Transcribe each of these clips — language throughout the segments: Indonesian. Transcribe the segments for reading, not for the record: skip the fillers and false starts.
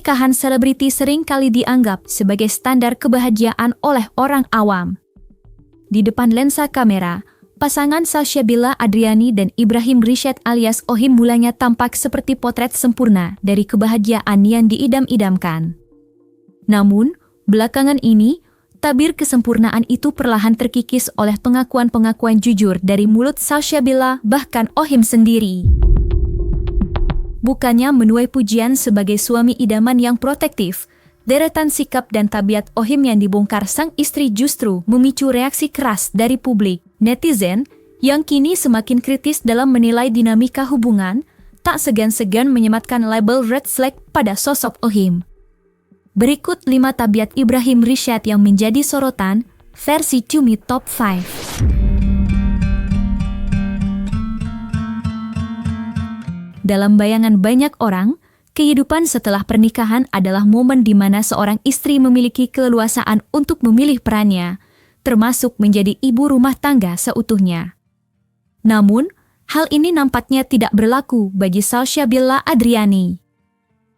pernikahan selebriti sering kali dianggap sebagai standar kebahagiaan oleh orang awam. Di depan lensa kamera, pasangan Sasha Bella Adriani dan Ibrahim Rishad alias Ohim mulanya tampak seperti potret sempurna dari kebahagiaan yang diidam-idamkan. Namun, belakangan ini, tabir kesempurnaan itu perlahan terkikis oleh pengakuan-pengakuan jujur dari mulut Sasha Bella bahkan Ohim sendiri. Bukannya menuai pujian sebagai suami idaman yang protektif, deretan sikap dan tabiat Ohim yang dibongkar sang istri justru memicu reaksi keras dari publik. Netizen, yang kini semakin kritis dalam menilai dinamika hubungan, tak segan-segan menyematkan label red flag pada sosok Ohim. Berikut 5 tabiat Ibrahim Rishad yang menjadi sorotan, versi Cumi Top 5. Dalam bayangan banyak orang, kehidupan setelah pernikahan adalah momen di mana seorang istri memiliki keleluasaan untuk memilih perannya, termasuk menjadi ibu rumah tangga seutuhnya. Namun, hal ini nampaknya tidak berlaku bagi Sasha Bella Adriani.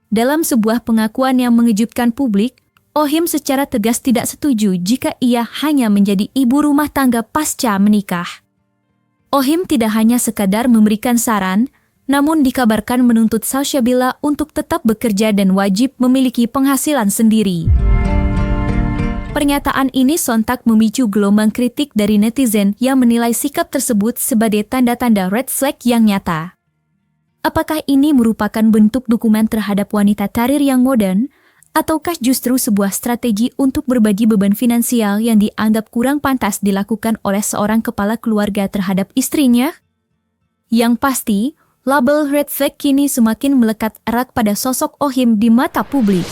Dalam sebuah pengakuan yang mengejutkan publik, Ohim secara tegas tidak setuju jika ia hanya menjadi ibu rumah tangga pasca menikah. Ohim tidak hanya sekadar memberikan saran, namun dikabarkan menuntut Sasha Bella untuk tetap bekerja dan wajib memiliki penghasilan sendiri. Pernyataan ini sontak memicu gelombang kritik dari netizen yang menilai sikap tersebut sebagai tanda-tanda red flag yang nyata. Apakah ini merupakan bentuk dukungan terhadap wanita karir yang modern, ataukah justru sebuah strategi untuk berbagi beban finansial yang dianggap kurang pantas dilakukan oleh seorang kepala keluarga terhadap istrinya? Yang pasti, label red flag kini semakin melekat erat pada sosok Ohim di mata publik.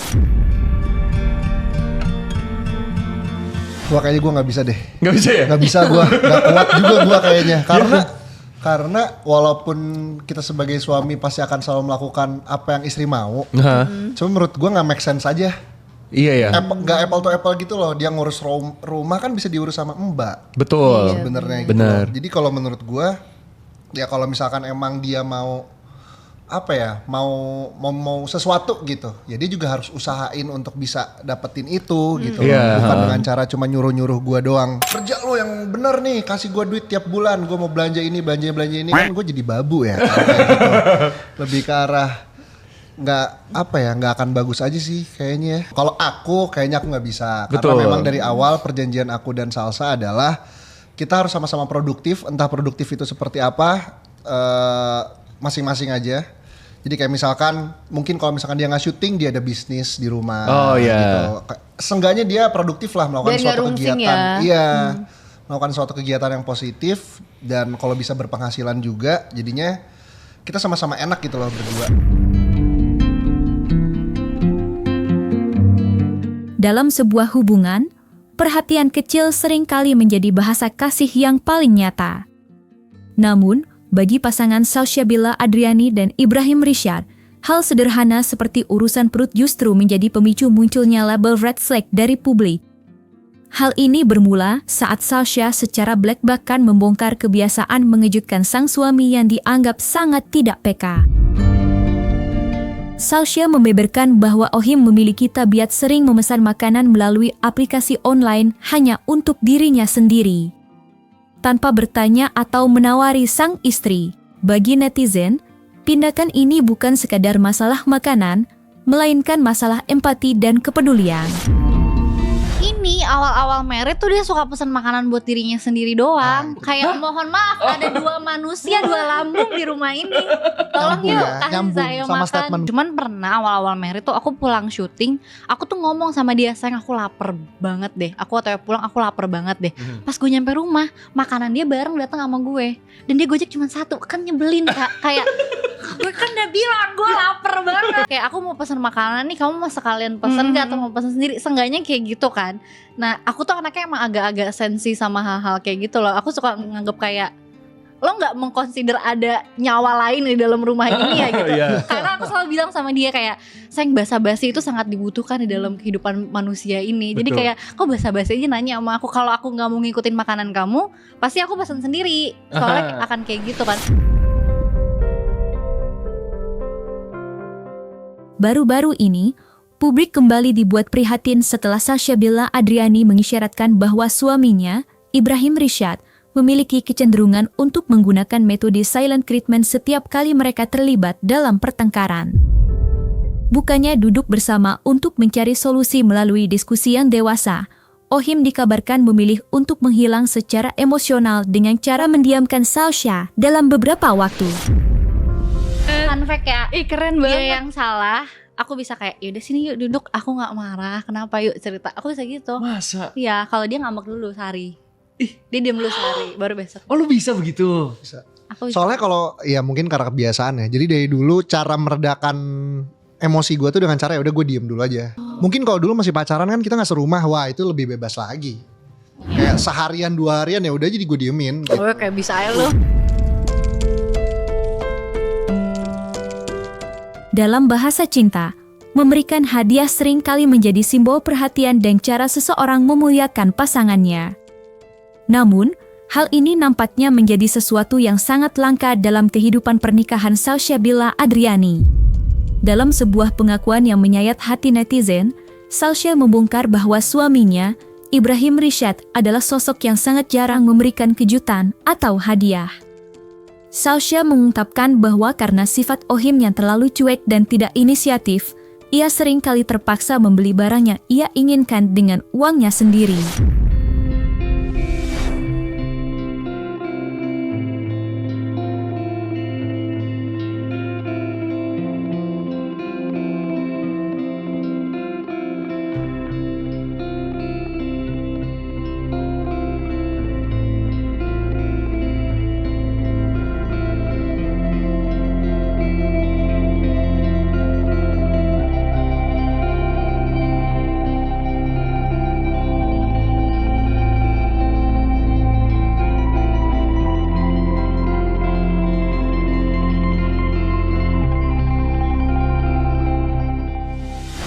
Wah, kayaknya gue nggak bisa deh. Nggak bisa ya? Nggak bisa gue, nggak kuat juga gue kayaknya. Karena walaupun kita sebagai suami pasti akan selalu melakukan apa yang istri mau, cuma menurut gue nggak make sense aja. Iya ya. Nggak apple to apple gitu loh. Dia ngurus rumah kan bisa diurus sama mbak. Betul. Sebenarnya gitu. Benar. Jadi kalau menurut gue, ya kalau misalkan emang dia mau mau sesuatu gitu, ya dia juga harus usahain untuk bisa dapetin itu gitu loh. Bukan dengan cara cuma nyuruh gue doang, kerja lo yang bener nih, kasih gue duit tiap bulan, gue mau belanja ini kan gue jadi babu ya kayak gitu. Lebih ke arah nggak akan bagus aja sih kayaknya. Kalau kayaknya aku nggak bisa. Betul. Karena memang dari awal perjanjian aku dan Salsa adalah kita harus sama-sama produktif, entah produktif itu seperti apa, masing-masing aja. Jadi kayak misalkan, mungkin kalau misalkan dia nggak syuting, dia ada bisnis di rumah. Oh iya. Gitu. Seenggaknya dia produktif lah melakukan suatu kegiatan. Ya. Iya, melakukan suatu kegiatan yang positif dan kalau bisa berpenghasilan juga, jadinya kita sama-sama enak gitu loh berdua. Dalam sebuah hubungan, perhatian kecil seringkali menjadi bahasa kasih yang paling nyata. Namun, bagi pasangan Sasha Bella Adriani dan Ibrahim Rishad, hal sederhana seperti urusan perut justru menjadi pemicu munculnya label red flag dari publik. Hal ini bermula saat Sasha secara belak-belakan membongkar kebiasaan mengejutkan sang suami yang dianggap sangat tidak peka. Sasha membeberkan bahwa Ohim memiliki tabiat sering memesan makanan melalui aplikasi online hanya untuk dirinya sendiri, tanpa bertanya atau menawari sang istri. Bagi netizen, tindakan ini bukan sekadar masalah makanan, melainkan masalah empati dan kepedulian. Ini awal-awal married tuh dia suka pesan makanan buat dirinya sendiri doang. Kayak mohon maaf, ada 2 manusia 2 lambung di rumah ini. Tolong Nyambung yuk ya, kasih nyambung saya sama makan. statement. Cuman pernah awal-awal married tuh aku pulang syuting, aku tuh ngomong sama dia, sayang aku lapar banget deh. Aku waktu pulang aku lapar banget deh. Pas gue nyampe rumah, makanan dia bareng datang sama gue. Dan dia gojek cuma 1, kan nyebelin Kak. Kayak gue kan udah bilang gue lapar banget. Kayak aku mau pesan makanan nih, kamu mau sekalian pesan gak atau mau pesan sendiri? Seenggaknya kayak gitu kan. Nah aku tuh anaknya emang agak-agak sensi sama hal-hal kayak gitu loh. Aku suka nganggep kayak lo gak mengconsider ada nyawa lain di dalam rumah ini ya gitu. Karena aku selalu bilang sama dia kayak, sayang basa-basi itu sangat dibutuhkan di dalam kehidupan manusia ini. Jadi kayak kok basa-basi aja nanya sama aku, kalau aku gak mau ngikutin makanan kamu, pasti aku pesan sendiri. Soalnya akan kayak gitu kan. Baru-baru ini, Publik kembali dibuat prihatin setelah Salsabila Adriani mengisyaratkan bahwa suaminya, Ibrahim Rishad, memiliki kecenderungan untuk menggunakan metode silent treatment setiap kali mereka terlibat dalam pertengkaran. Bukannya duduk bersama untuk mencari solusi melalui diskusi yang dewasa, Ohim dikabarkan memilih untuk menghilang secara emosional dengan cara mendiamkan Salsha dalam beberapa waktu. Fun fact ya, Keren banget. dia yang salah. Aku bisa kayak, yaudah sini yuk duduk, aku gak marah, kenapa yuk cerita. Aku bisa gitu. Masa? Iya, kalau dia ngambek dulu sehari. Dia diam dulu sehari, baru besok. Oh lu bisa begitu? Bisa. Aku bisa. Soalnya kalau ya mungkin karena kebiasaan ya. Jadi dari dulu cara meredakan emosi gue tuh dengan cara ya udah gue diem dulu aja. Mungkin kalau dulu masih pacaran kan kita nggak serumah, wah itu lebih bebas lagi. Kayak seharian 2 harian ya udah jadi gue diemin. Gitu. Oh, kayak bisa aja lu. Dalam bahasa cinta, memberikan hadiah sering kali menjadi simbol perhatian dan cara seseorang memuliakan pasangannya. Namun, hal ini nampaknya menjadi sesuatu yang sangat langka dalam kehidupan pernikahan Salsabila Adriani. Dalam sebuah pengakuan yang menyayat hati netizen, Salsha membongkar bahwa suaminya, Ibrahim Rishad, adalah sosok yang sangat jarang memberikan kejutan atau hadiah. Salsha mengungkapkan bahwa karena sifat Ohim yang terlalu cuek dan tidak inisiatif, ia sering kali terpaksa membeli barang yang ia inginkan dengan uangnya sendiri.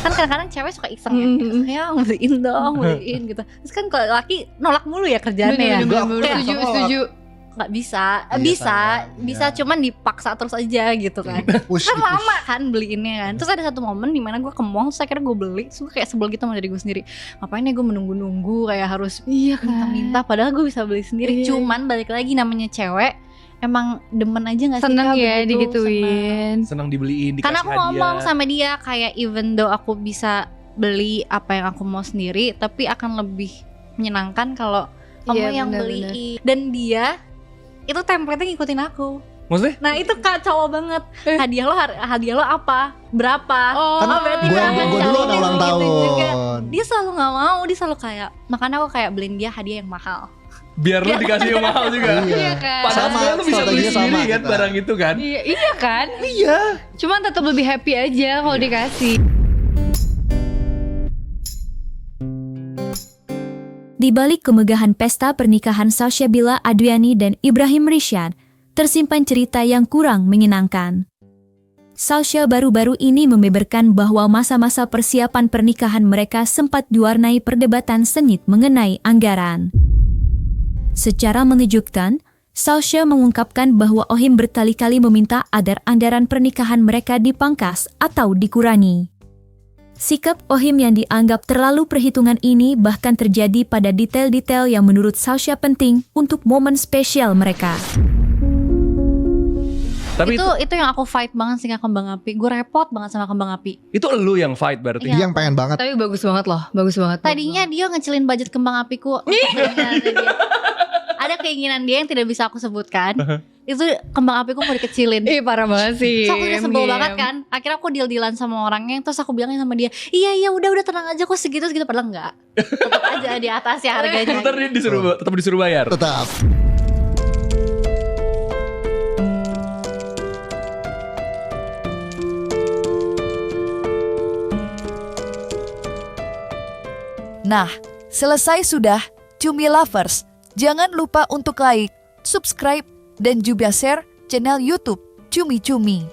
Kan kadang-kadang cewek suka iseng ya, beliin dong, beliin gitu. Terus kan kalau laki nolak mulu ya kerjaannya ya. Enggak, aku Kayak langsung Setuju. nggak bisa, Biasa, bisa ya. cuman dipaksa terus aja gitu kan. Push, Kan di-push. lama kan beliinnya kan. Terus ada satu momen dimana gue ke mall, terus akhirnya gue beli, terus gue kayak sebel gitu sama diri gue sendiri. Ngapain ya gue menunggu-nunggu kayak harus Iya minta-minta, padahal gue bisa beli sendiri. Iya. Cuman balik lagi namanya cewek, emang demen aja gak sih Seneng Kak, ya begitu? Seneng. digituin. Senang dibeliin, dikasih Karena aku hadiah. ngomong sama dia kayak even though aku bisa beli apa yang aku mau sendiri, tapi akan lebih menyenangkan kalau kamu Iya, yang benar-benar. beliin. Dan dia itu template-nya ngikutin aku. Maksudnya? Nah itu kacau banget. Hadiah lo apa? Berapa? Oh, Kan berarti gue kan dulu cowok ada ulang gitu tahun. juga. Dia selalu nggak mau, dia selalu kayak, makanya aku kayak beliin dia hadiah yang mahal. Biar lu dikasih yang mahal juga. Iya kan? Padahal Sama, sebenarnya lu bisa beli strateginya sama sendiri kan kita. barang itu kan. Iya kan? Iya. Cuman tetap lebih happy aja kalau dikasih. Di balik kemegahan pesta pernikahan Salsabila Adriani dan Ibrahim Rishad, tersimpan cerita yang kurang menyenangkan. Salsha baru-baru ini membeberkan bahwa masa-masa persiapan pernikahan mereka sempat diwarnai perdebatan sengit mengenai anggaran. Secara mengejutkan, Salsha mengungkapkan bahwa Ohim berkali-kali meminta agar anggaran pernikahan mereka dipangkas atau dikurangi. Sikap Ohim yang dianggap terlalu perhitungan ini bahkan terjadi pada detail-detail yang menurut Salsha penting untuk momen spesial mereka. Tapi itu yang aku fight banget sih sama kembang api. Gue repot banget sama kembang api. itu elu yang fight berarti. Iya. Dia yang pengen banget. Tapi bagus banget loh, bagus banget. Tadinya dia ngecilin budget kembang apiku. Ada keinginan dia yang tidak bisa aku sebutkan. Itu kembang apiku mau dikecilin. Ih parah banget sih. So aku udah sebel banget kan. Akhirnya aku deal-dealan sama orangnya. Terus aku bilangin sama dia, iya udah tenang aja kok segitu. Padahal enggak. Tetap aja di atas ya harganya. Ntar dia tetap disuruh bayar. Tetap. Nah, selesai sudah Cumi Lovers. Jangan lupa untuk like, subscribe, dan juga share channel YouTube Cumi Cumi.